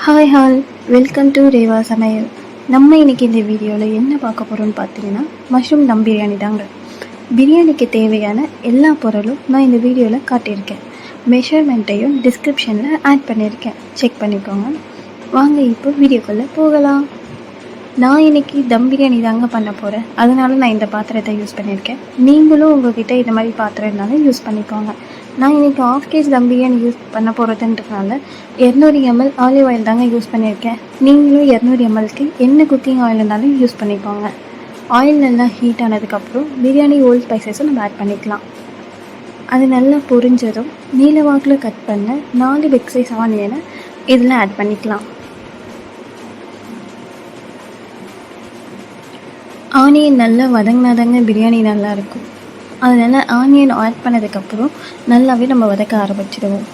Hi ஹால், welcome to Reva சமையல். நம்ம இன்றைக்கி இந்த வீடியோவில் என்ன பார்க்க போகிறோம்னு பார்த்தீங்கன்னா, மஷ்ரூம் தம் பிரியாணி தாங்க. பிரியாணிக்கு தேவையான எல்லா பொருளும் நான் இந்த வீடியோவில் காட்டியிருக்கேன். மெஷர்மெண்ட்டையும் டிஸ்கிரிப்ஷனில் ஆட் பண்ணியிருக்கேன், செக் பண்ணிக்கோங்க. வாங்க இப்போ வீடியோக்குள்ளே போகலாம். நான் இன்றைக்கி தம் பிரியாணி தாங்க பண்ண போகிறேன். அதனால நான் இந்த பாத்திரத்தை யூஸ் பண்ணியிருக்கேன். நீங்களும் உங்கள்கிட்ட இந்த மாதிரி பாத்திரம் இருந்தாலும் யூஸ் பண்ணிக்கோங்க. நான் இன்றைக்கி 1/2 kg தம் பிரியாணி யூஸ் பண்ண போகிறதுன்றதுனால 200 ml ஆலிவ் ஆயில் தாங்க யூஸ் பண்ணியிருக்கேன். நீங்களும் 200 mlக்கு என்ன குக்கிங் ஆயில் இருந்தாலும் யூஸ் பண்ணிக்கோங்க. ஆயில் நல்லா ஹீட் ஆனதுக்கப்புறம் பிரியாணி ஓல்ட் ஸ்பைசஸும் நம்ம ஆட் பண்ணிக்கலாம். அது நல்லா பொரிஞ்சதும் நீல வாக்கில் கட் பண்ண 4 பிக் சைஸ் ஆனியனை இதில் ஆட் பண்ணிக்கலாம். ஆனியன் நல்லா வதங்கினாதாங்க பிரியாணி நல்லாயிருக்கும். அதனால் ஆனியன் ஆட் பண்ணதுக்கப்புறம் நல்லாவே நம்ம வதக்க ஆரம்பிச்சிடுவோம்.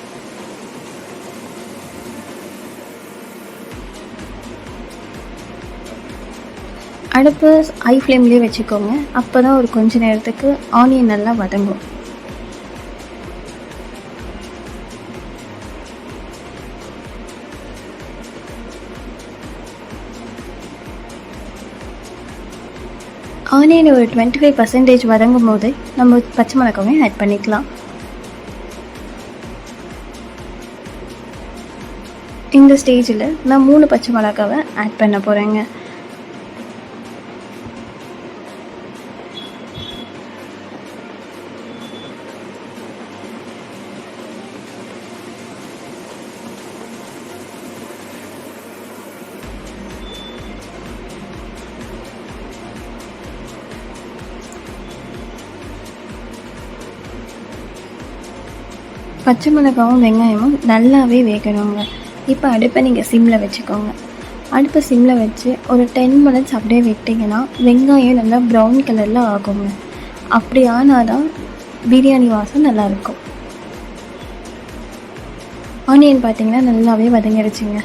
அடுப்பு ஹை ஃப்ளேம்லேயே வச்சுக்கோங்க. அப்போ தான் ஒரு கொஞ்ச நேரத்துக்கு ஆனியன் நல்லா வதங்கும். ஆனியன் ஒரு 25% வதங்கும் போது நம்ம பச்சை மிளகாவையும் ஆட் பண்ணிக்கலாம். இந்த ஸ்டேஜில் நான் 3 பச்சை மிளகாவை ஆட் பண்ண போகிறேங்க. பச்சை மிளகாவும் வெங்காயமும் நல்லாவே வேகணுங்க. இப்போ அடுப்பை நீங்கள் சிம்மில் வச்சுக்கோங்க. அடுப்பை சிம்மில் வச்சு ஒரு 10 minutes அப்படியே விட்டிங்கன்னா வெங்காயம் நல்லா ப்ரௌன் கலரில் ஆகுங்க. அப்படி ஆனால் தான் பிரியாணி வாசம் நல்லாயிருக்கும். ஆனியன் பார்த்திங்கன்னா நல்லாவே வதங்கிடுச்சுங்க.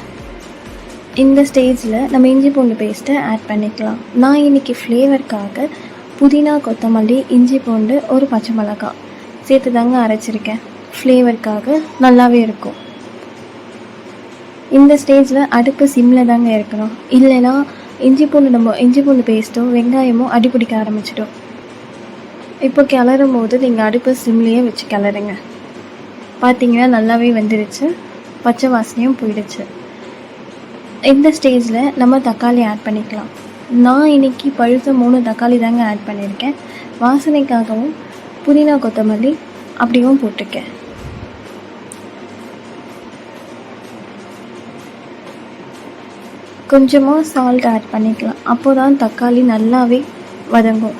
இந்த ஸ்டேஜில் நம்ம இஞ்சி பூண்டு பேஸ்ட்டை ஆட் பண்ணிக்கலாம். நான் இன்றைக்கி ஃப்ளேவருக்காக புதினா, கொத்தமல்லி, இஞ்சி பூண்டு, ஒரு பச்சை மிளகாய் சேர்த்து தாங்க அரைச்சிருக்கேன். ஃப்ளேவருக்காக நல்லாவே இருக்கும். இந்த ஸ்டேஜில் அடுப்பு சிம்மில் தாங்க இருக்கணும். இல்லைன்னா இஞ்சி பூண்டு பேஸ்ட்டும் வெங்காயமும் அடிப்பிடிக்க ஆரம்பிச்சிடும். இப்போ கிளறும் போது நீங்கள் அடுப்பு சிம்லேயே வச்சு கிளறுங்க. பார்த்தீங்கன்னா நல்லாவே வெந்துடுச்சு, பச்சை வாசனையும் போயிடுச்சு. இந்த ஸ்டேஜில் நம்ம தக்காளி ஆட் பண்ணிக்கலாம். நான் இன்றைக்கி பழுத்த 3 தக்காளி தாங்க ஆட் பண்ணியிருக்கேன். வாசனைக்காகவும் புதினா, கொத்தமல்லி அப்படியும் போட்டிருக்கேன். கொஞ்சமாக சால்ட் ஆட் பண்ணிக்கலாம். அப்போ தான் தக்காளி நல்லாவே வதங்கும்.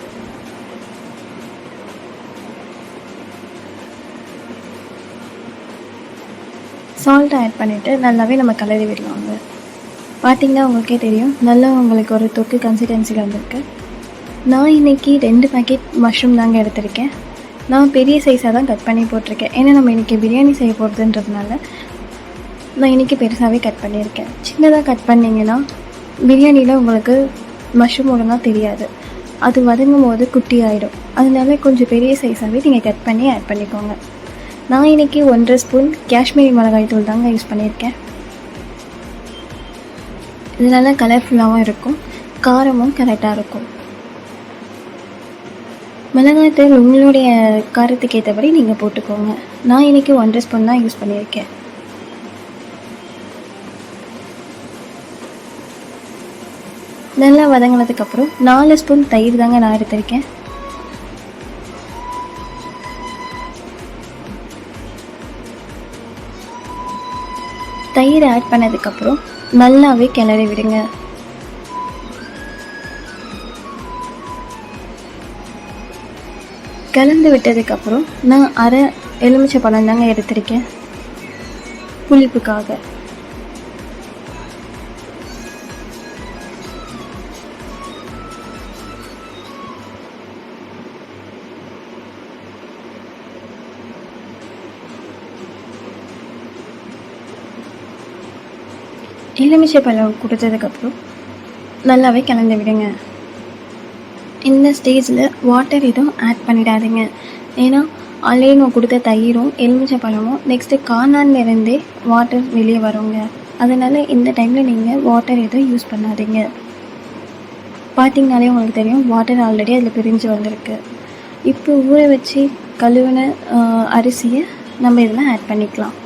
சால்ட் ஆட் பண்ணிவிட்டு நல்லாவே நம்ம கிளறி விடலாங்க. பார்த்திங்கன்னா உங்களுக்கே தெரியும், நல்லா உங்களுக்கு ஒரு தொக்கு கன்சிஸ்டன்சியில் வந்திருக்கு. நான் இன்றைக்கி 2 பேக்கெட் மஷ்ரூம் தாங்க எடுத்திருக்கேன். நான் பெரிய சைஸாக தான் கட் பண்ணி போட்டிருக்கேன். ஏன்னா நம்ம இன்றைக்கி பிரியாணி செய்ய போகிறதுன்றதுனால நான் இன்றைக்கி பெருசாகவே கட் பண்ணியிருக்கேன். சின்னதாக கட் பண்ணிங்கன்னா பிரியாணியில் உங்களுக்கு மஷ்ரூம் ஒழுங்காக தெரியாது, அது வதங்கும் போது குட்டி ஆகிடும். அதனால கொஞ்சம் பெரிய சைஸாகவே நீங்கள் கட் பண்ணி ஆட் பண்ணிக்கோங்க. நான் இன்றைக்கி 1.5 ஸ்பூன் காஷ்மீரி மிளகாய் தூள் தாங்க யூஸ் பண்ணியிருக்கேன். இதனால கலர்ஃபுல்லாகவும் இருக்கும், காரமும் கரெக்டாக இருக்கும். மிளகாய் தூள் உங்களுடைய காரத்துக்கு ஏற்றபடி நீங்கள் போட்டுக்கோங்க. நான் இன்றைக்கி 1.5 ஸ்பூன் தான் யூஸ் பண்ணியிருக்கேன். நல்லா வதங்கினதுக்கப்புறம் 4 ஸ்பூன் தயிர் தாங்க நான் எடுத்திருக்கேன். தயிர் ஆட் பண்ணதுக்கப்புறம் நல்லாவே கிளறி விடுங்க. கலந்து விட்டதுக்கப்புறம் நான் அரை எலுமிச்சை பழம் தாங்க எடுத்திருக்கேன் புளிப்புக்காக. எலுமிச்சை பழம் கொடுத்ததுக்கப்புறம் நல்லாவே கலந்து விடுங்க. இந்த ஸ்டேஜில் வாட்டர் எதுவும் ஆட் பண்ணிடாதீங்க. ஏன்னா ஆல்ரெடி நான் கொடுத்த தயிரும் எலுமிச்சை பழமும் நெக்ஸ்ட்டு கார்னான்லேருந்தே வாட்டர் வெளியே வருங்க. அதனால் இந்த டைமில் நீங்கள் வாட்டர் எதுவும் யூஸ் பண்ணாதீங்க. பார்த்திங்கனாலே உங்களுக்கு தெரியும், வாட்டர் ஆல்ரெடி அதில் பிரிஞ்சு வந்திருக்கு. இப்போ ஊற வச்சு கழுவின அரிசியை நம்ம இதில் ஆட் பண்ணிக்கலாம்.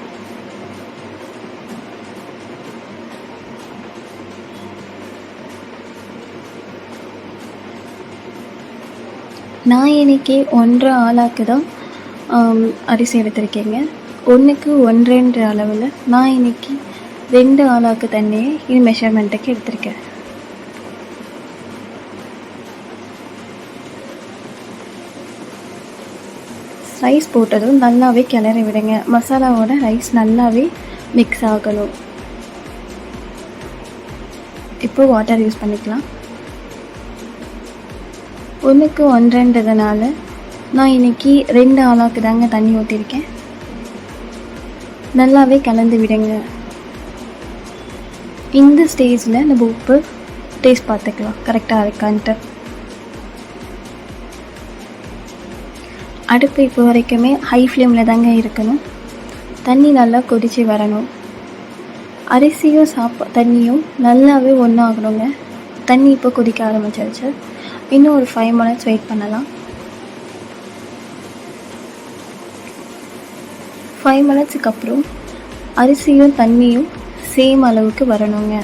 நான் இன்றைக்கி 1.5 ஆளாக்கு தான் அரிசி எடுத்திருக்கேங்க. 1க்கு 1.5 அளவில் நான் இன்றைக்கி 2 ஆளாக்கு தண்ணியை இது மெஷர்மெண்ட்டுக்கு எடுத்திருக்கேன். ரைஸ் போட்டதும் நல்லாவே கிளறி விடுங்க. மசாலாவோட ரைஸ் நல்லாவே மிக்ஸ் ஆகணும். இப்போ வாட்டர் யூஸ் பண்ணிக்கலாம். 1க்கு 1.5னால நான் இன்றைக்கி 2 ஆளாக்கு தாங்க தண்ணி ஊற்றிருக்கேன். நல்லாவே கலந்து விடுங்க. இந்த ஸ்டேஜில் நம்ம உப்பு டேஸ்ட் பார்த்துக்கலாம் கரெக்டாக இருக்கான்ட்டு. அடுப்பு இப்போ வரைக்குமே ஹை ஃப்ளேமில் தாங்க இருக்கணும். தண்ணி நல்லா கொதித்து வரணும். அரிசியும் தண்ணியும் நல்லாவே ஒன்றாகணுங்க. தண்ணி இப்போ கொதிக்க ஆரம்பிச்சிருச்சு. இன்னும் ஒரு 5 minutes வெயிட் பண்ணலாம். 5 minutesக்கு அப்புறம் அரிசியும் தண்ணியும் சேம் அளவுக்கு வரணுங்க.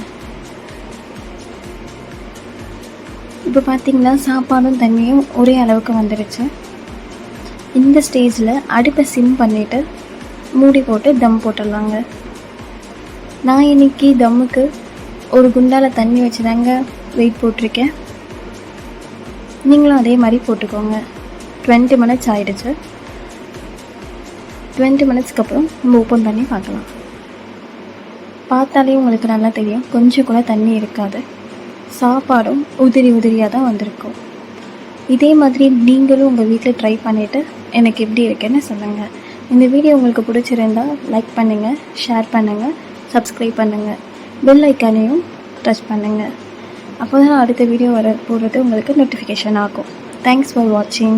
இப்போ பார்த்திங்கன்னா சாப்பாடும் தண்ணியும் ஒரே அளவுக்கு வந்துடுச்சு. இந்த ஸ்டேஜில் அடுப்பை சிம் பண்ணிவிட்டு மூடி போட்டு தம் போட்டுடலாங்க. நான் இன்றைக்கி தம்முக்கு ஒரு குண்டால் தண்ணி வச்சு தாங்க வெயிட் போட்டிருக்கேன். நீங்களும் அதே மாதிரி போட்டுக்கோங்க. 20 minutes ஆகிடுச்சு. 20 minutesக்கு அப்புறம் நம்ம ஓப்பன் பண்ணி பார்க்கலாம். பார்த்தாலே உங்களுக்கு நல்லா தெரியும், கொஞ்சம் கூட தண்ணி இருக்காது. சாப்பாடும் உதிரியாக தான் வந்திருக்கும். இதே மாதிரி நீங்களும் உங்கள் வீட்டில் ட்ரை பண்ணிவிட்டு எனக்கு எப்படி இருக்குன்னு சொல்லுங்கள். இந்த வீடியோ உங்களுக்கு பிடிச்சிருந்தால் லைக் பண்ணுங்கள், ஷேர் பண்ணுங்கள், சப்ஸ்கிரைப் பண்ணுங்கள், பெல் ஐக்கானையும் டச் பண்ணுங்கள். அப்போ தான் அடுத்த வீடியோ போடுறது உங்களுக்கு நோட்டிஃபிகேஷன் ஆகும். தேங்க்ஸ் ஃபார் வாட்சிங்.